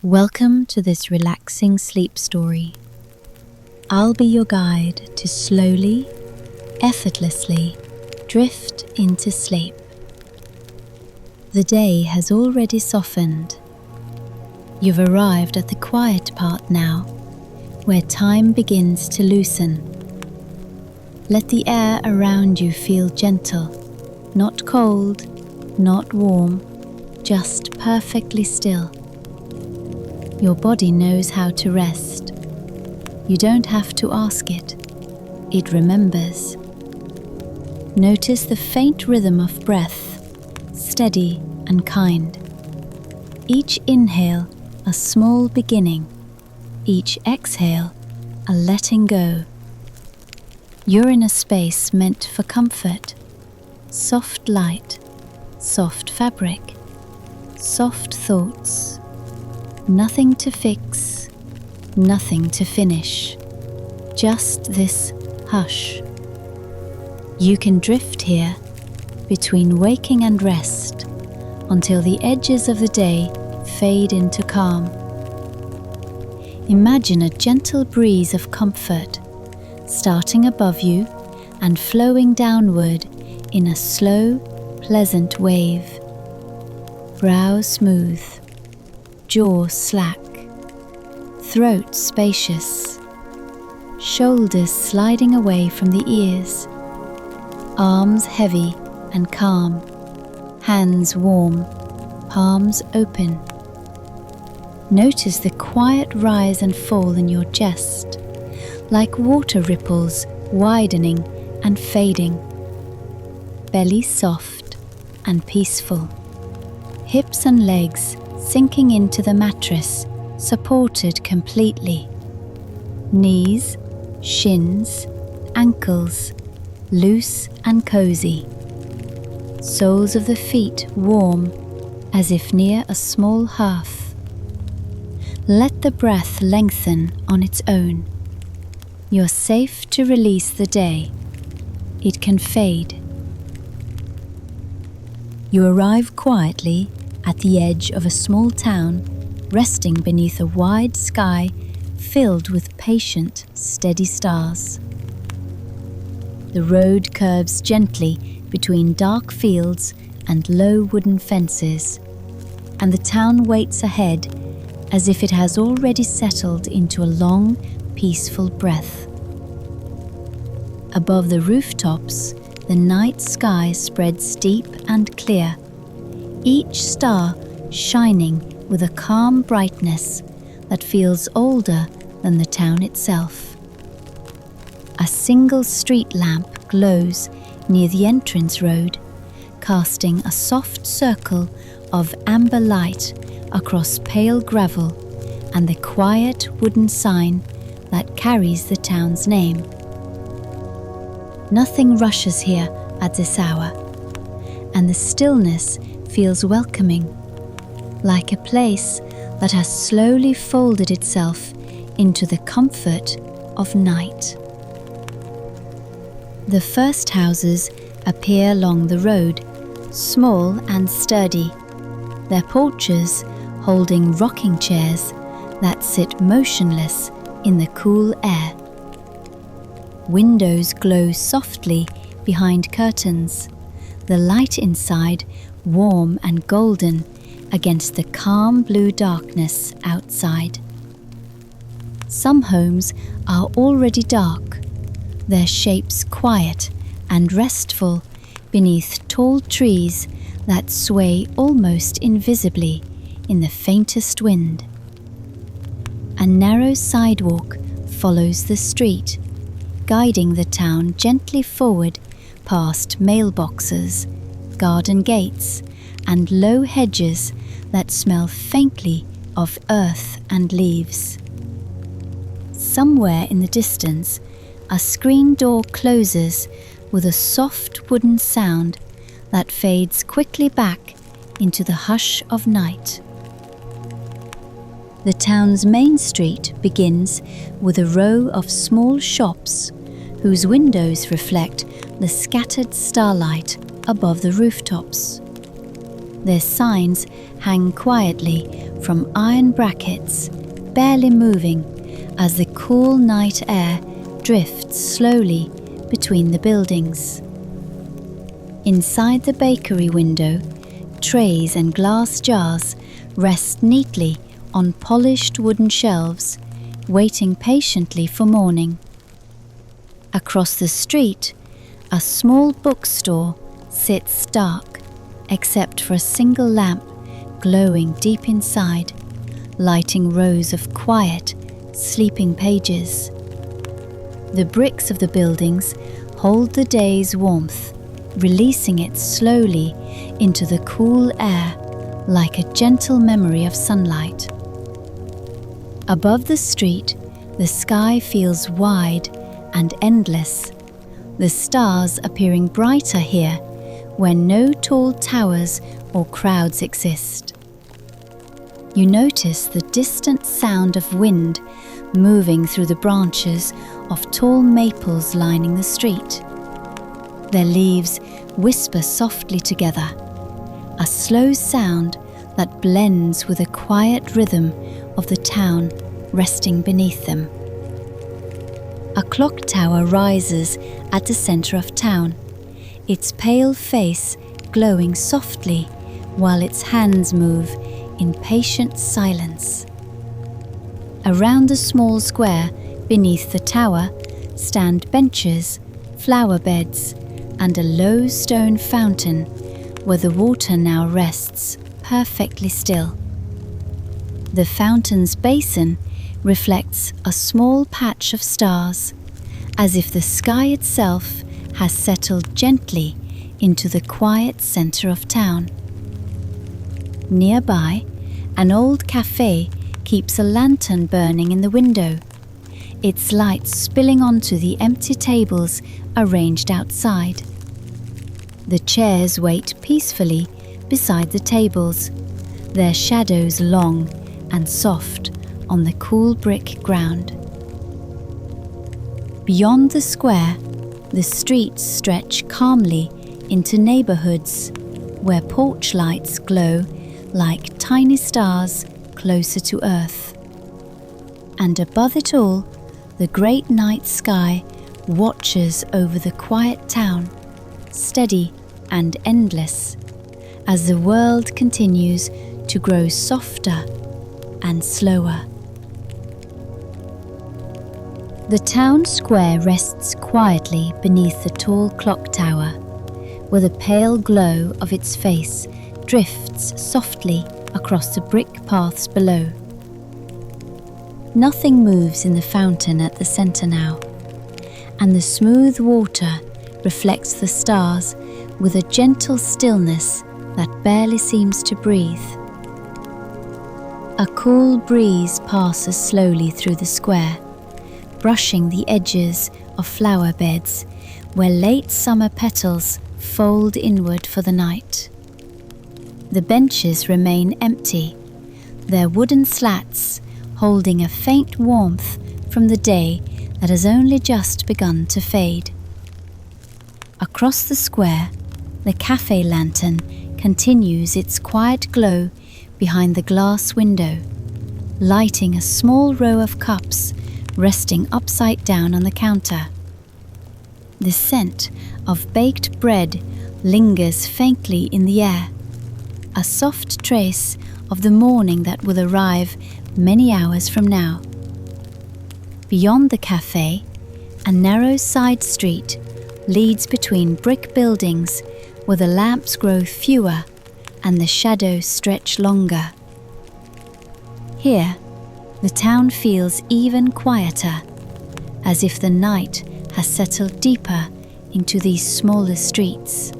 Welcome to this relaxing sleep story. I'll be your guide to slowly, effortlessly drift into sleep. The day has already softened. You've arrived at the quiet part now, where time begins to loosen. Let the air around you feel gentle, not cold, not warm, just perfectly still. Your body knows how to rest. You don't have to ask it. It remembers. Notice the faint rhythm of breath, steady and kind. Each inhale, a small beginning. Each exhale, a letting go. You're in a space meant for comfort. Soft light, soft fabric, soft thoughts. Nothing to fix, nothing to finish. Just this hush. You can drift here between waking and rest until the edges of the day fade into calm. Imagine a gentle breeze of comfort starting above you and flowing downward in a slow, pleasant wave. Brow smooth, jaw slack, throat spacious, shoulders sliding away from the ears, arms heavy and calm, hands warm, palms open. Notice the quiet rise and fall in your chest, like water ripples widening and fading. Belly soft and peaceful, hips and legs sinking into the mattress, supported completely. Knees, shins, ankles, loose and cozy. Soles of the feet warm, as if near a small hearth. Let the breath lengthen on its own. You're safe to release the day. It can fade. You arrive quietly at the edge of a small town, resting beneath a wide sky filled with patient, steady stars. The road curves gently between dark fields and low wooden fences, and the town waits ahead as if it has already settled into a long, peaceful breath. Above the rooftops, the night sky spreads deep and clear, each star shining with a calm brightness that feels older than the town itself. A single street lamp glows near the entrance road, casting a soft circle of amber light across pale gravel and the quiet wooden sign that carries the town's name. Nothing rushes here at this hour, and the stillness feels welcoming, like a place that has slowly folded itself into the comfort of night. The first houses appear along the road, small and sturdy, their porches holding rocking chairs that sit motionless in the cool air. Windows glow softly behind curtains, the light inside warm and golden against the calm blue darkness outside. Some homes are already dark, their shapes quiet and restful beneath tall trees that sway almost invisibly in the faintest wind. A narrow sidewalk follows the street, guiding the town gently forward past mailboxes, garden gates, and low hedges that smell faintly of earth and leaves. Somewhere in the distance, a screen door closes with a soft wooden sound that fades quickly back into the hush of night. The town's main street begins with a row of small shops whose windows reflect the scattered starlight above the rooftops. Their signs hang quietly from iron brackets, barely moving as the cool night air drifts slowly between the buildings. Inside the bakery window, trays and glass jars rest neatly on polished wooden shelves, waiting patiently for morning. Across the street, a small bookstore sits dark, except for a single lamp glowing deep inside, lighting rows of quiet, sleeping pages. The bricks of the buildings hold the day's warmth, releasing it slowly into the cool air like a gentle memory of sunlight. Above the street, the sky feels wide and endless, the stars appearing brighter here where no tall towers or crowds exist. You notice the distant sound of wind moving through the branches of tall maples lining the street. Their leaves whisper softly together, a slow sound that blends with the quiet rhythm of the town resting beneath them. A clock tower rises at the center of town, its pale face glowing softly while its hands move in patient silence. Around the small square beneath the tower stand benches, flower beds, and a low stone fountain where the water now rests perfectly still. The fountain's basin reflects a small patch of stars, as if the sky itself has settled gently into the quiet center of town. Nearby, an old cafe keeps a lantern burning in the window, its light spilling onto the empty tables arranged outside. The chairs wait peacefully beside the tables, their shadows long and soft on the cool brick ground. Beyond the square, the streets stretch calmly into neighborhoods where porch lights glow like tiny stars closer to earth. And above it all, the great night sky watches over the quiet town, steady and endless, as the world continues to grow softer and slower. The town square rests quietly beneath the tall clock tower, where the pale glow of its face drifts softly across the brick paths below. Nothing moves in the fountain at the center now, and the smooth water reflects the stars with a gentle stillness that barely seems to breathe. A cool breeze passes slowly through the square, brushing the edges of flower beds where late summer petals fold inward for the night. The benches remain empty, their wooden slats holding a faint warmth from the day that has only just begun to fade. Across the square, the cafe lantern continues its quiet glow behind the glass window, lighting a small row of cups resting upside down on the counter. The scent of baked bread lingers faintly in the air, a soft trace of the morning that will arrive many hours from now. Beyond the cafe, a narrow side street leads between brick buildings where the lamps grow fewer and the shadows stretch longer. Here, the town feels even quieter, as if the night has settled deeper into these smaller streets.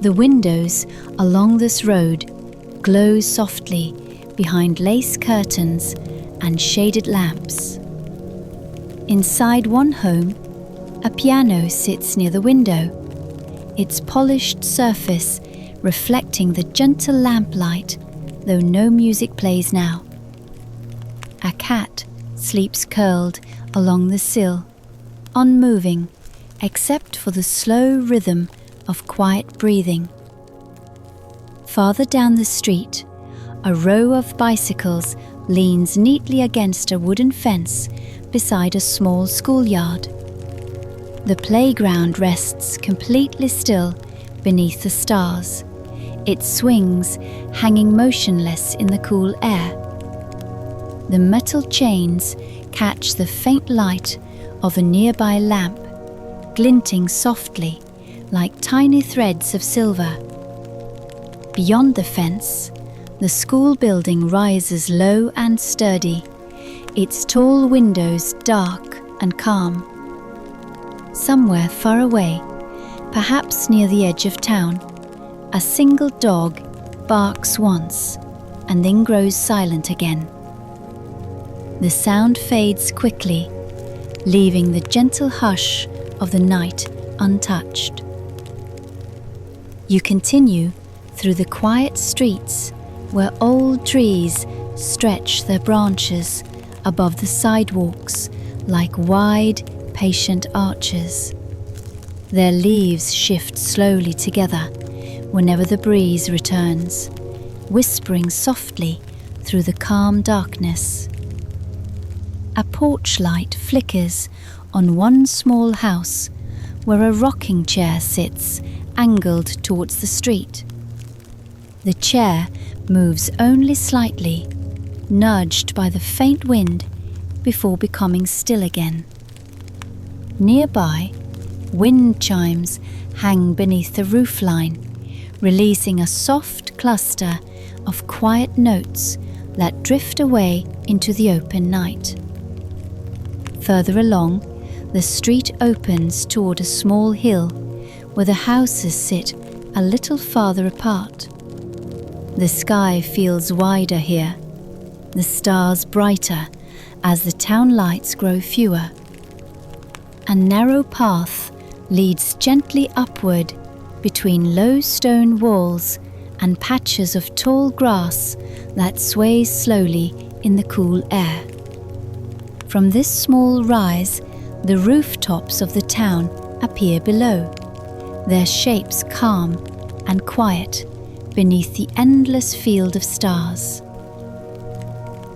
The windows along this road glow softly behind lace curtains and shaded lamps. Inside one home, a piano sits near the window, its polished surface reflecting the gentle lamplight, though no music plays now. A cat sleeps curled along the sill, unmoving except for the slow rhythm of quiet breathing. Farther down the street, a row of bicycles leans neatly against a wooden fence beside a small schoolyard. The playground rests completely still beneath the stars, its swings hanging motionless in the cool air. The metal chains catch the faint light of a nearby lamp, glinting softly like tiny threads of silver. Beyond the fence, the school building rises low and sturdy, its tall windows dark and calm. Somewhere far away, perhaps near the edge of town, a single dog barks once and then grows silent again. The sound fades quickly, leaving the gentle hush of the night untouched. You continue through the quiet streets where old trees stretch their branches above the sidewalks like wide, patient arches. Their leaves shift slowly together whenever the breeze returns, whispering softly through the calm darkness. A porch light flickers on one small house where a rocking chair sits angled towards the street. The chair moves only slightly, nudged by the faint wind before becoming still again. Nearby, wind chimes hang beneath the roofline, releasing a soft cluster of quiet notes that drift away into the open night. Further along, the street opens toward a small hill where the houses sit a little farther apart. The sky feels wider here, the stars brighter as the town lights grow fewer. A narrow path leads gently upward between low stone walls and patches of tall grass that sways slowly in the cool air. From this small rise, the rooftops of the town appear below, their shapes calm and quiet beneath the endless field of stars.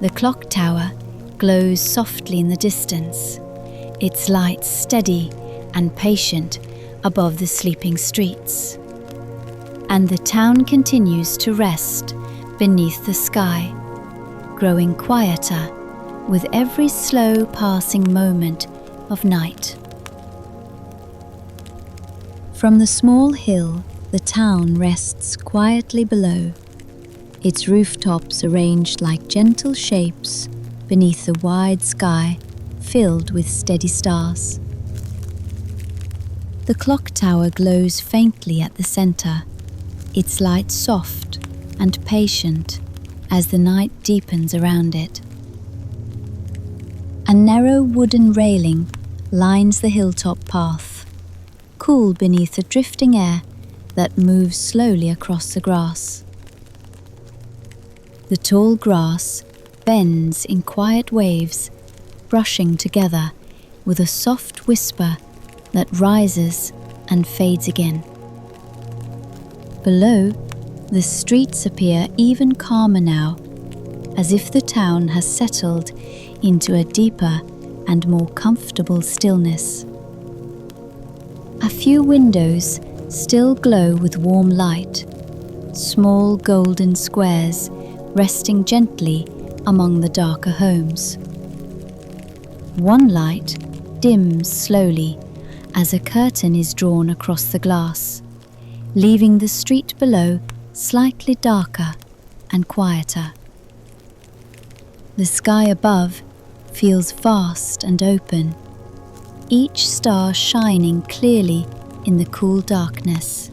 The clock tower glows softly in the distance, its light steady and patient above the sleeping streets. And the town continues to rest beneath the sky, growing quieter with every slow passing moment of night. From the small hill, the town rests quietly below, its rooftops arranged like gentle shapes beneath the wide sky filled with steady stars. The clock tower glows faintly at the center, its light soft and patient as the night deepens around it. A narrow wooden railing lines the hilltop path, cool beneath the drifting air that moves slowly across the grass. The tall grass bends in quiet waves, brushing together with a soft whisper that rises and fades again. Below, the streets appear even calmer now, as if the town has settled into a deeper and more comfortable stillness. A few windows still glow with warm light, small golden squares resting gently among the darker homes. One light dims slowly as a curtain is drawn across the glass, leaving the street below slightly darker and quieter. The sky above feels vast and open, each star shining clearly in the cool darkness.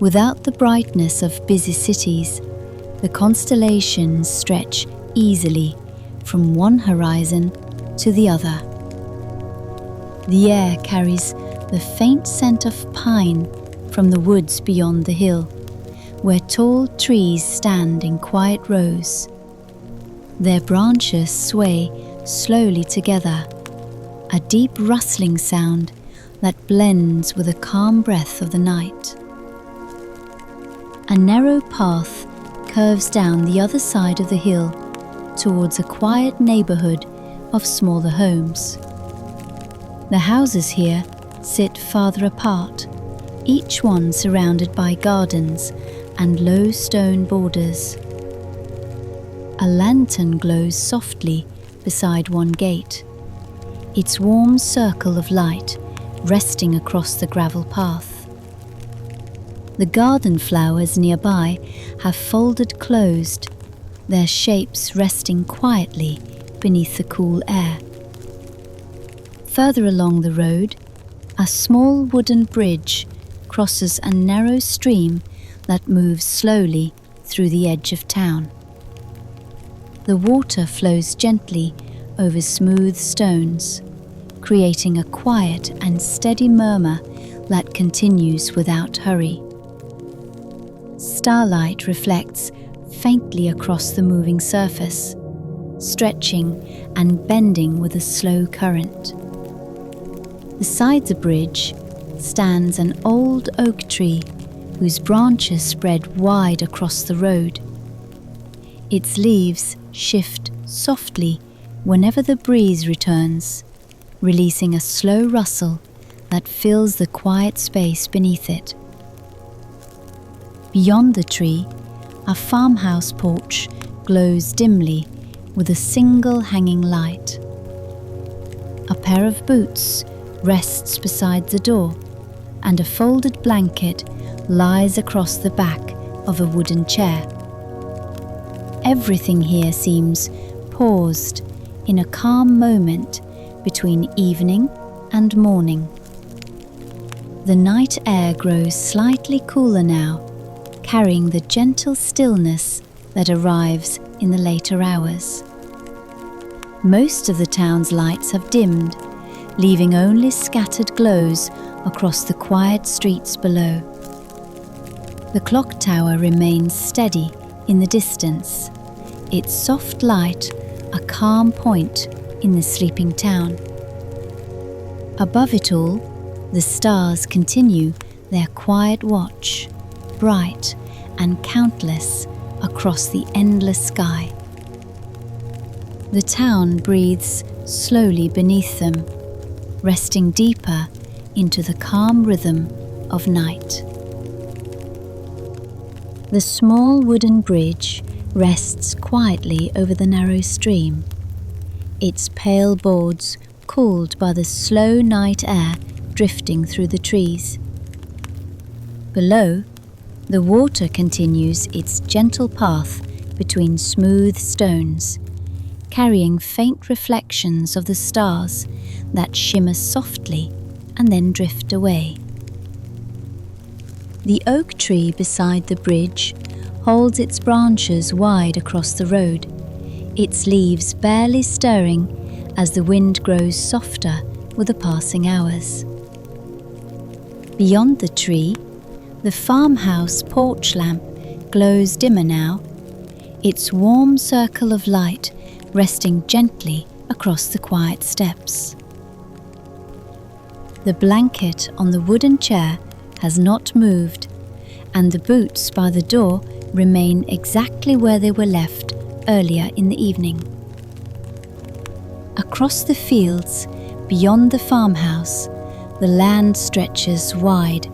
Without the brightness of busy cities, the constellations stretch easily from one horizon to the other. The air carries the faint scent of pine from the woods beyond the hill, where tall trees stand in quiet rows. Their branches sway slowly together, a deep rustling sound that blends with the calm breath of the night. A narrow path curves down the other side of the hill towards a quiet neighborhood of smaller homes. The houses here sit farther apart, each one surrounded by gardens and low stone borders. A lantern glows softly beside one gate, its warm circle of light resting across the gravel path. The garden flowers nearby have folded closed, their shapes resting quietly beneath the cool air. Further along the road, a small wooden bridge crosses a narrow stream that moves slowly through the edge of town. The water flows gently over smooth stones, creating a quiet and steady murmur that continues without hurry. Starlight reflects faintly across the moving surface, stretching and bending with a slow current. Beside the bridge stands an old oak tree whose branches spread wide across the road. Its leaves shift softly whenever the breeze returns, releasing a slow rustle that fills the quiet space beneath it. Beyond the tree, a farmhouse porch glows dimly with a single hanging light. A pair of boots rests beside the door, and a folded blanket lies across the back of a wooden chair. Everything here seems paused in a calm moment between evening and morning. The night air grows slightly cooler now, carrying the gentle stillness that arrives in the later hours. Most of the town's lights have dimmed, leaving only scattered glows across the quiet streets below. The clock tower remains steady in the distance, its soft light a calm point in the sleeping town. Above it all, the stars continue their quiet watch, bright and countless across the endless sky. The town breathes slowly beneath them, resting deeper into the calm rhythm of night. The small wooden bridge rests quietly over the narrow stream, its pale boards cooled by the slow night air drifting through the trees. Below, the water continues its gentle path between smooth stones, carrying faint reflections of the stars that shimmer softly and then drift away. The oak tree beside the bridge holds its branches wide across the road, its leaves barely stirring as the wind grows softer with the passing hours. Beyond the tree, the farmhouse porch lamp glows dimmer now, its warm circle of light resting gently across the quiet steps. The blanket on the wooden chair has not moved, and the boots by the door remain exactly where they were left earlier in the evening. Across the fields, beyond the farmhouse, the land stretches wide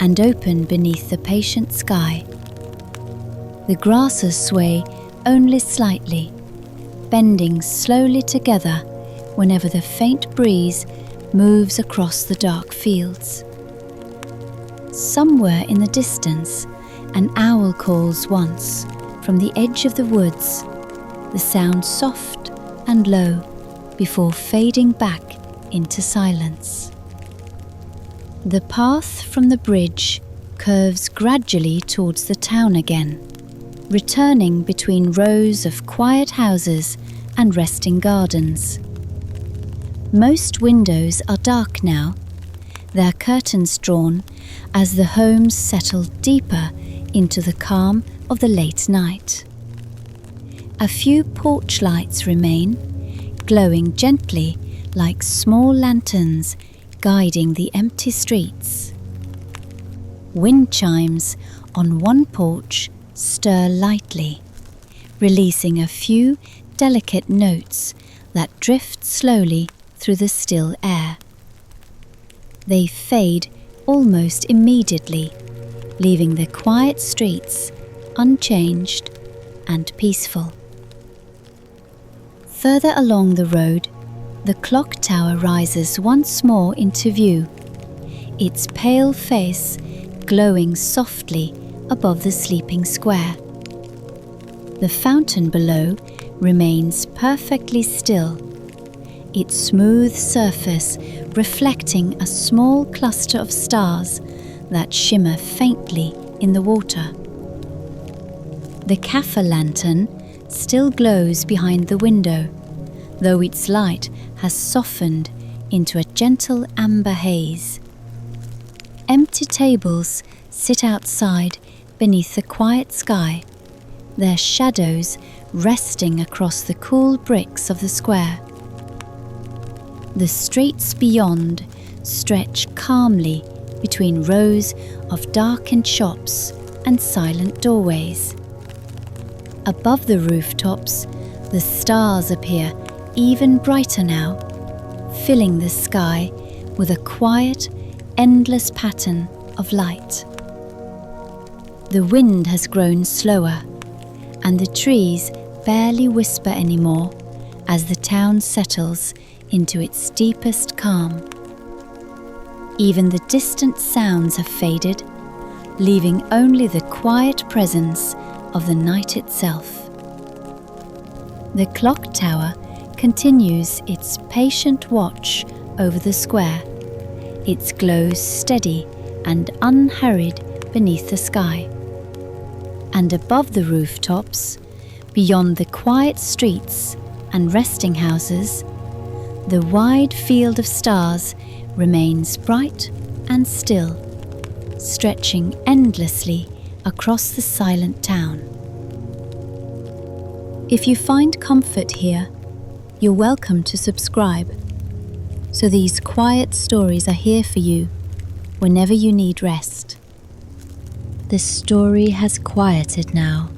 and open beneath the patient sky. The grasses sway only slightly, bending slowly together whenever the faint breeze moves across the dark fields. Somewhere in the distance, an owl calls once from the edge of the woods, the sound soft and low before fading back into silence. The path from the bridge curves gradually towards the town again, returning between rows of quiet houses and resting gardens. Most windows are dark now, their curtains drawn as the homes settle deeper into the calm of the late night. A few porch lights remain, glowing gently like small lanterns guiding the empty streets. Wind chimes on one porch stir lightly, releasing a few delicate notes that drift slowly through the still air. They fade almost immediately, leaving the quiet streets unchanged and peaceful. Further along the road, the clock tower rises once more into view, its pale face glowing softly above the sleeping square. The fountain below remains perfectly still, its smooth surface reflecting a small cluster of stars that shimmer faintly in the water. The kaffir lantern still glows behind the window, though its light has softened into a gentle amber haze. Empty tables sit outside beneath the quiet sky, their shadows resting across the cool bricks of the square. The streets beyond stretch calmly between rows of darkened shops and silent doorways. Above the rooftops, the stars appear even brighter now, filling the sky with a quiet, endless pattern of light. The wind has grown slower, and the trees barely whisper anymore as the town settles into its deepest calm. Even the distant sounds have faded, leaving only the quiet presence of the night itself. The clock tower continues its patient watch over the square, its glow steady and unhurried beneath the sky. And above the rooftops, beyond the quiet streets and resting houses, the wide field of stars remains bright and still, stretching endlessly across the silent town. If you find comfort here, you're welcome to subscribe, so these quiet stories are here for you whenever you need rest. The story has quieted now.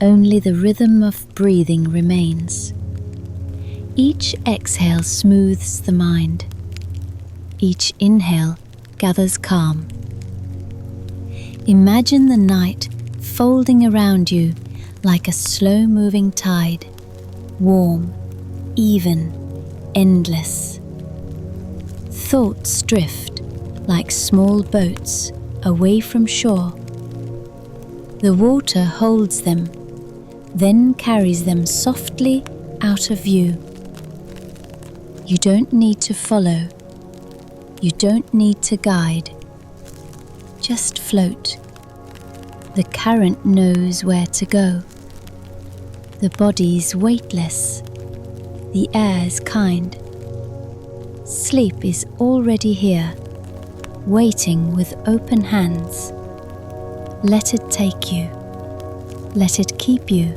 Only the rhythm of breathing remains. Each exhale smooths the mind. Each inhale gathers calm. Imagine the night folding around you like a slow-moving tide, warm, even, endless. Thoughts drift like small boats away from shore. The water holds them, then carries them softly out of view. You don't need to follow. You don't need to guide. Just float. The current knows where to go. The body's weightless. The air is kind. Sleep is already here, waiting with open hands. Let it take you. Let it keep you.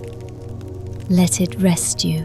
Let it rest you.